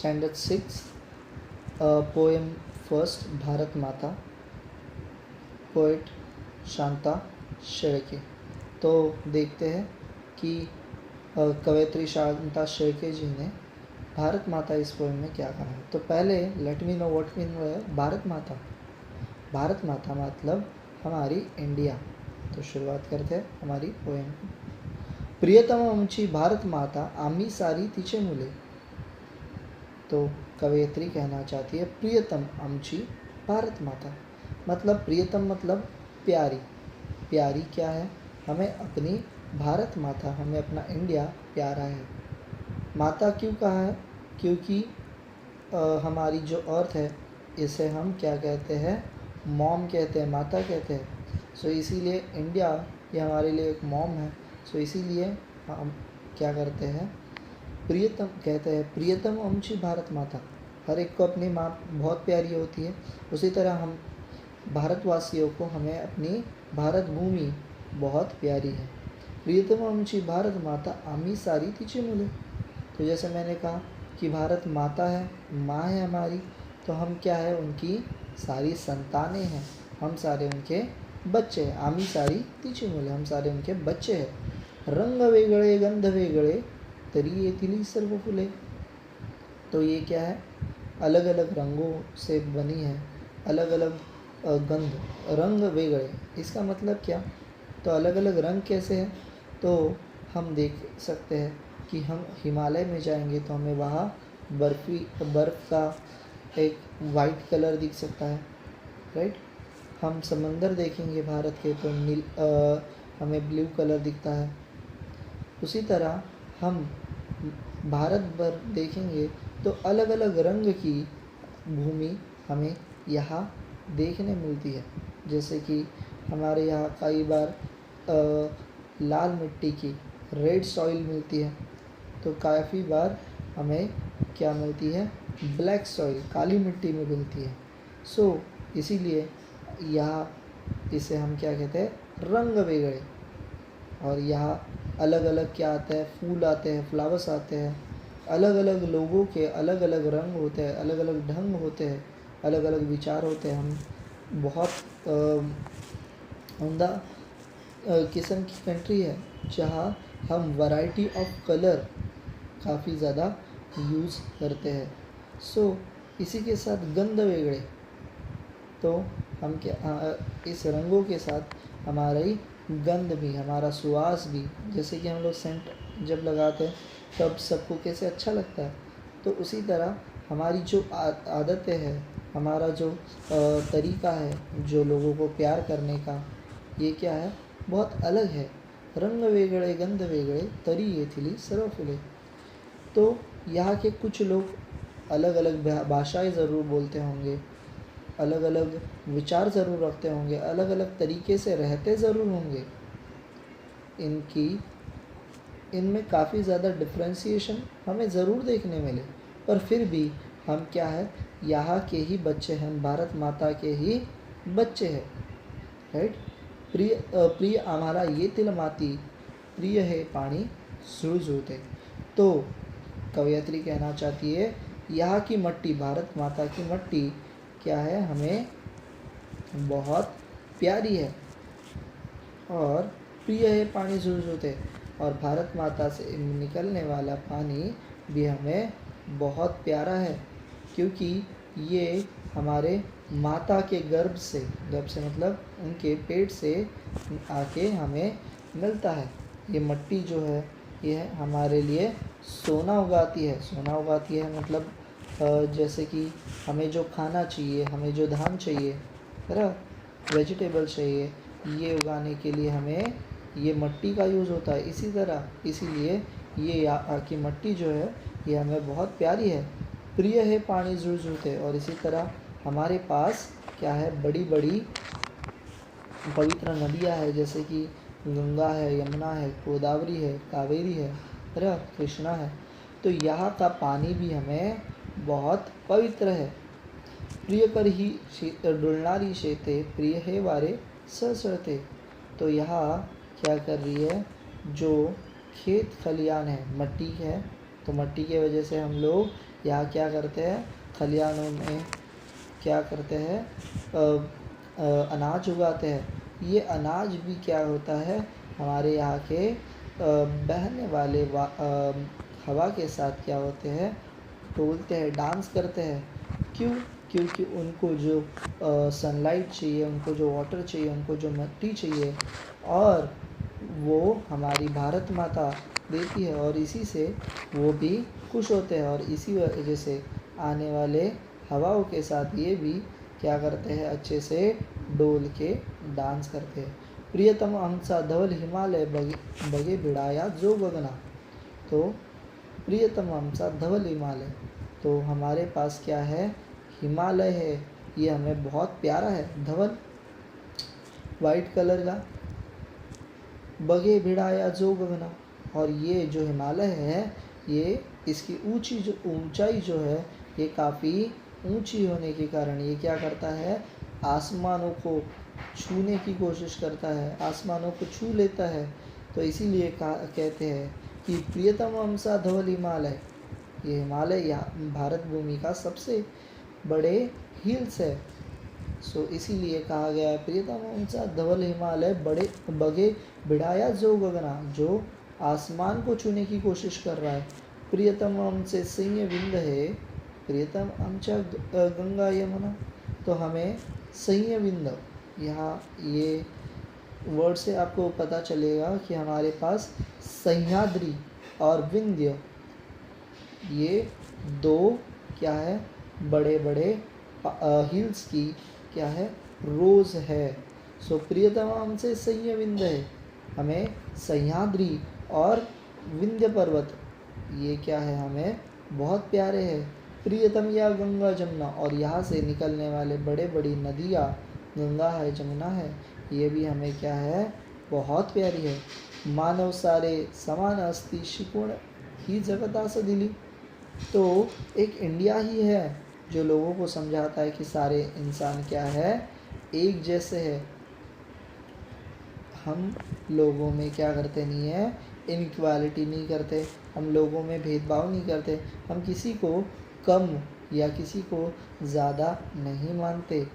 Standard 6 poem first Bharat माता, poet Shanta Shelke. तो देखते हैं कि कवयित्री शांता शेळके जी ने भारत माता इस पोएम में क्या कहा है। तो पहले let me know what mean Bharat माता। भारत माता मतलब हमारी इंडिया। तो शुरुआत करते हैं हमारी पोएम। प्रियतम आमची भारत माता, आम्ही सारी तिचे मुले। तो कवयित्री कहना चाहती है प्रियतम आमची भारत माता, मतलब प्रियतम मतलब प्यारी। प्यारी क्या है? हमें अपनी भारत माता, हमें अपना इंडिया प्यारा है। माता क्यों कहा है? क्योंकि हमारी जो अर्थ है इसे हम क्या कहते हैं? मॉम कहते हैं, माता कहते हैं। सो इसीलिए इंडिया ये हमारे लिए एक मॉम है। सो इसीलिए हम क्या करते हैं? प्रियतम कहते हैं, प्रियतम आमची भारत माता। हर एक को अपनी माँ बहुत प्यारी होती है। उसी तरह हम भारतवासियों को, हमें अपनी भारत भूमि बहुत प्यारी है। प्रियतम आमची भारत माता, आम्ही सारी तिची मुले। तो जैसे मैंने कहा कि भारत माता है, माँ है हमारी, तो हम क्या है? उनकी सारी संतानें हैं, हम सारे उनके बच्चे हैं। आम्ही सारी तिची मुले, हम सारे उनके बच्चे हैं। रंग वेगळे गंध वेगळे, तरी येथील सर्व फुले। तो ये क्या है? अलग अलग रंगों से बनी है, अलग अलग गंध, रंग वेगळे। इसका मतलब क्या? तो अलग अलग रंग कैसे हैं? तो हम देख सकते हैं कि हम हिमालय में जाएंगे तो हमें वहाँ बर्फ़ का एक वाइट कलर दिख सकता है, राइट। हम समंदर देखेंगे भारत के तो हमें ब्लू कलर दिखता है। उसी तरह हम भारत भर देखेंगे तो अलग अलग रंग की भूमि हमें यहाँ देखने मिलती है। जैसे कि हमारे यहाँ कई बार लाल मिट्टी की रेड सॉइल मिलती है, तो काफ़ी बार हमें क्या मिलती है? ब्लैक सॉइल, काली मिट्टी में मिलती है। सो इसीलिए यहाँ इसे हम क्या कहते हैं? रंग वेगळे। और यहाँ अलग अलग क्या आता है? फूल आते हैं, फ्लावर्स आते हैं। अलग अलग लोगों के अलग अलग रंग होते हैं, अलग अलग ढंग होते हैं, अलग अलग विचार होते हैं। हम बहुत उम्दा किस्म की कंट्री है जहाँ हम वैरायटी ऑफ कलर काफ़ी ज़्यादा यूज़ करते हैं। सो इसी के साथ गंध वेगळे, तो हम क्या इस रंगों के साथ हमारी गंध भी, हमारा सुवास भी, जैसे कि हम लोग सेंट जब लगाते हैं तब सबको कैसे अच्छा लगता है, तो उसी तरह हमारी जो आदतें हैं, हमारा जो तरीका है जो लोगों को प्यार करने का, ये क्या है? बहुत अलग है। रंग वेगळे गंध वेगळे, तरी येथील सर्व फुले। तो यहाँ के कुछ लोग अलग अलग भाषाएं ज़रूर बोलते होंगे, अलग अलग विचार ज़रूर रखते होंगे, अलग अलग तरीके से रहते ज़रूर होंगे। इनमें काफ़ी ज़्यादा डिफ्रेंशिएशन हमें ज़रूर देखने मिले, पर फिर भी हम क्या है? यहाँ के ही बच्चे हैं, भारत माता के ही बच्चे हैं, राइट। प्रिय आम्हाला येथील माती, प्रिय है पानी जुळजुळते। तो कवयित्री कहना चाहती है यहाँ की मट्टी, भारत माता की मट्टी क्या है? हमें बहुत प्यारी है। और प्रिय है पानी जुळजुळते, और भारत माता से निकलने वाला पानी भी हमें बहुत प्यारा है, क्योंकि ये हमारे माता के गर्भ से मतलब उनके पेट से आके हमें मिलता है। ये मट्टी जो है ये हमारे लिए सोना उगाती है। सोना उगाती है मतलब जैसे कि हमें जो खाना चाहिए, हमें जो धान चाहिए, है ना, वेजिटेबल चाहिए, ये उगाने के लिए हमें ये मट्टी का यूज़ होता है। इसी तरह इसीलिए ये यहाँ की मट्टी जो है ये हमें बहुत प्यारी है। प्रिय है पानी जुळजुळते, और इसी तरह हमारे पास क्या है? बड़ी बड़ी पवित्र नदियाँ हैं, जैसे कि गंगा है, यमुना है, गोदावरी है, कावेरी है, कृष्णा है। तो यहाँ का पानी भी हमें बहुत पवित्र है। प्रिय कर ही डुलणारी शेते, प्रिय है वारे सळसळते। तो यहाँ क्या कर रही है? जो खेत खलियान है, मट्टी है, तो मिट्टी की वजह से हम लोग यहाँ क्या करते हैं, खलिहानों में क्या करते हैं, अनाज उगाते हैं। ये अनाज भी क्या होता है, हमारे यहाँ के बहने वाले हवा के साथ क्या होते हैं, डोलते हैं, डांस करते हैं। क्यों? क्योंकि उनको जो सनलाइट चाहिए, उनको जो वाटर चाहिए, उनको जो मिट्टी चाहिए, और वो हमारी भारत माता देती है, और इसी से वो भी खुश होते हैं, और इसी वजह से आने वाले हवाओं के साथ ये भी क्या करते हैं, अच्छे से डोल के डांस करते हैं। प्रियतम हंसा धवल हिमालय बगे बिड़ाया जो गगना। तो प्रियतम हंसा धवल हिमालय, तो हमारे पास क्या है, हिमालय है, ये हमें बहुत प्यारा है, धवल वाइट कलर का, बगे भिड़ाया जो गगना, और ये जो हिमालय है, ये इसकी ऊंचाई जो है, ये काफ़ी ऊंची होने के कारण ये क्या करता है, आसमानों को छूने की कोशिश करता है, आसमानों को छू लेता है। तो इसीलिए कहते हैं कि प्रियतम हंसा धवल हिमालय, ये हिमालय भारत भूमि का सबसे बड़े हिल्स है। सो इसीलिए कहा गया है प्रियतम हंसा धवल हिमालय बड़े बगे बिड़ाया जो गगना, जो आसमान को छूने की कोशिश कर रहा है। प्रियतम हमसे संय विंद है, प्रियतम हमचा गंगा यमुना। तो हमें संय विंद, यहाँ ये वर्ड से आपको पता चलेगा कि हमारे पास सह्याद्री और विंध्य, ये दो क्या है, बड़े बड़े हिल्स की क्या है, रोज है। सो प्रियतम हमसे संय विंध्य है, हमें सह्याद्री और विंध्य पर्वत ये क्या है, हमें बहुत प्यारे हैं। प्रियतम या गंगा जमुना, और यहाँ से निकलने वाले बड़े बड़ी नदियाँ, गंगा है, जमुना है, ये भी हमें क्या है, बहुत प्यारी है। मानव सारे समान अस्ति शिकोण ही जगत आस दिली। तो एक इंडिया ही है जो लोगों को समझाता है कि सारे इंसान क्या है, एक जैसे है। हम लोगों में क्या करते नहीं है, इनइक्वालिटी नहीं करते, हम लोगों में भेदभाव नहीं करते, हम किसी को कम या किसी को ज़्यादा नहीं मानते।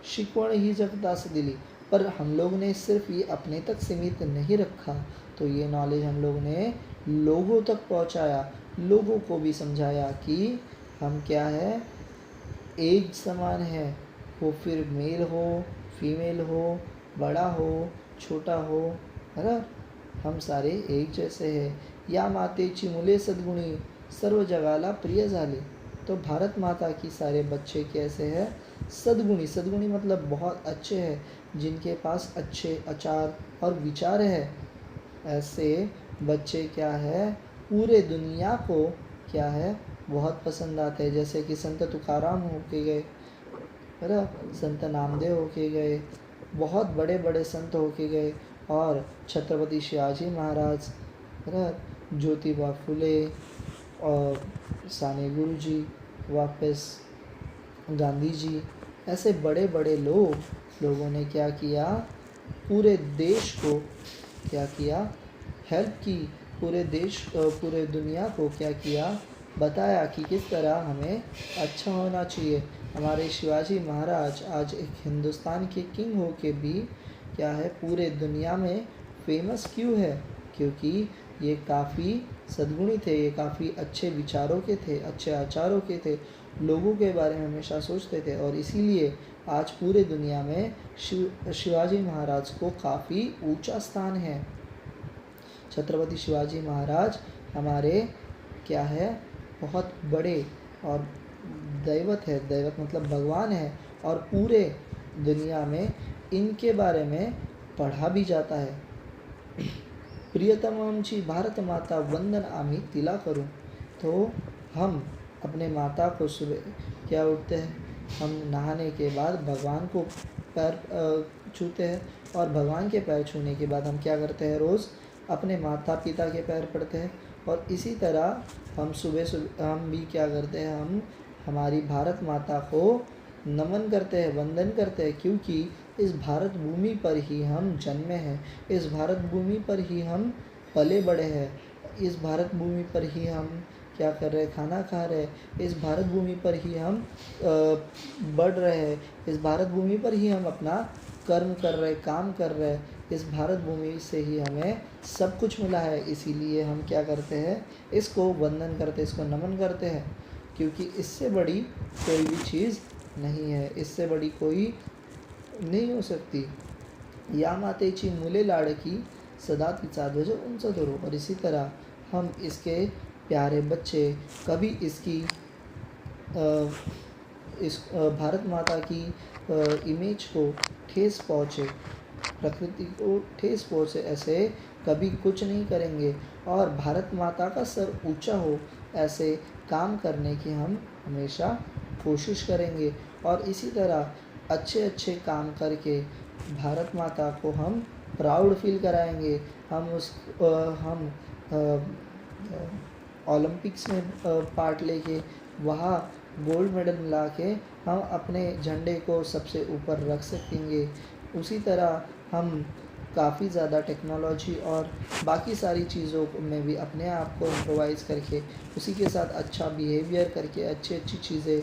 शिकवण ही जगदास दिली, पर हम लोग ने सिर्फ ये अपने तक सीमित नहीं रखा, तो ये नॉलेज हम लोग ने लोगों तक पहुंचाया, लोगों को भी समझाया कि हम क्या है, एक समान है। वो फिर मेल हो, फीमेल हो, बड़ा हो, छोटा हो, है ना, हम सारे एक जैसे हैं। या मातेची मुले सद्गुणी सर्व जगाला प्रिय झाले। तो भारत माता की सारे बच्चे कैसे हैं, सद्गुणी। सद्गुणी मतलब बहुत अच्छे हैं, जिनके पास अच्छे आचार और विचार है। ऐसे बच्चे क्या है, पूरे दुनिया को क्या है, बहुत पसंद आते हैं। जैसे कि संत तुकाराम हो के गए, है ना, संत नामदेव हो के गए, बहुत बड़े बड़े संत हो के गए, और छत्रपति शिवाजी महाराज, है ना, ज्योतिबा फुले और साने गुरु जी, वापस गांधी जी, ऐसे बड़े बड़े लोगों ने क्या किया, पूरे देश को क्या किया, हेल्प की, पूरे दुनिया को क्या किया, बताया कि किस तरह हमें अच्छा होना चाहिए। हमारे शिवाजी महाराज आज एक हिंदुस्तान के किंग हो के भी क्या है, पूरे दुनिया में फेमस क्यों है, क्योंकि ये काफ़ी सद्गुणी थे, ये काफ़ी अच्छे विचारों के थे, अच्छे आचारों के थे, लोगों के बारे में हमेशा सोचते थे, और इसीलिए आज पूरे दुनिया में शिवाजी महाराज को काफ़ी ऊंचा स्थान है। छत्रपति शिवाजी महाराज हमारे क्या है, बहुत बड़े और दैवत है, दैवत मतलब भगवान है, और पूरे दुनिया में इनके बारे में पढ़ा भी जाता है। प्रियतम आमची भारत माता वंदन आम्ही तिला करूं। तो हम अपने माता को सुबह क्या उठते हैं, हम नहाने के बाद भगवान को पैर छूते हैं, और भगवान के पैर छूने के बाद हम क्या करते हैं, रोज़ अपने माता पिता के पैर पड़ते हैं। और इसी तरह हम सुबह हम भी क्या करते हैं, हम हमारी भारत माता को नमन करते हैं, वंदन करते हैं, क्योंकि इस भारत भूमि पर ही हम जन्मे हैं, इस भारत भूमि पर ही हम पले बड़े हैं, इस भारत भूमि पर ही हम क्या कर रहे हैं, खाना खा रहे हैं, इस भारत भूमि पर ही हम बढ़ रहे हैं, इस भारत भूमि पर ही हम अपना कर्म कर रहे, काम कर रहे हैं, इस भारत भूमि से ही हमें सब कुछ मिला है। इसीलिए हम क्या करते हैं, इसको वंदन करते हैं, इसको नमन करते हैं, क्योंकि इससे बड़ी कोई भी चीज़ नहीं है, इससे बड़ी कोई नहीं हो सकती। या मातेची मुले लाडकी सदा तिचा ध्वज उंच धरो। और इसी तरह हम इसके प्यारे बच्चे, कभी इसकी इस भारत माता की इमेज को ठेस पहुँचे, प्रकृति को ठेस पहुँचे, ऐसे कभी कुछ नहीं करेंगे। और भारत माता का सर ऊंचा हो, ऐसे काम करने की हम हमेशा कोशिश करेंगे। और इसी तरह अच्छे अच्छे काम करके भारत माता को हम प्राउड फील कराएंगे। हम ओलंपिक्स में पार्ट लेके वहाँ गोल्ड मेडल ला के हम अपने झंडे को सबसे ऊपर रख सकेंगे। उसी तरह हम काफ़ी ज़्यादा टेक्नोलॉजी और बाकी सारी चीज़ों में भी अपने आप को इम्प्रोवाइज़ करके, उसी के साथ अच्छा बिहेवियर करके, अच्छी अच्छी चीज़ें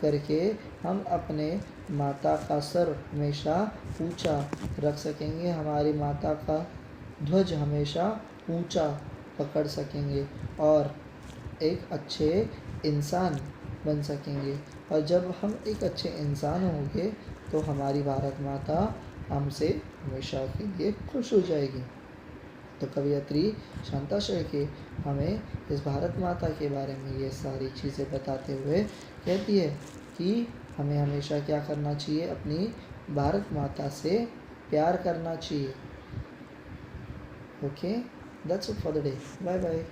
करके हम अपने माता का सर हमेशा ऊंचा रख सकेंगे, हमारी माता का ध्वज हमेशा ऊंचा पकड़ सकेंगे और एक अच्छे इंसान बन सकेंगे। और जब हम एक अच्छे इंसान होंगे तो हमारी भारत माता हमसे हमेशा के लिए खुश हो जाएगी। तो कवयित्री शांता शेळके हमें इस भारत माता के बारे में ये सारी चीज़ें बताते हुए कहती है कि हमें हमेशा क्या करना चाहिए, अपनी भारत माता से प्यार करना चाहिए। Okay, that's it for the day. Bye bye.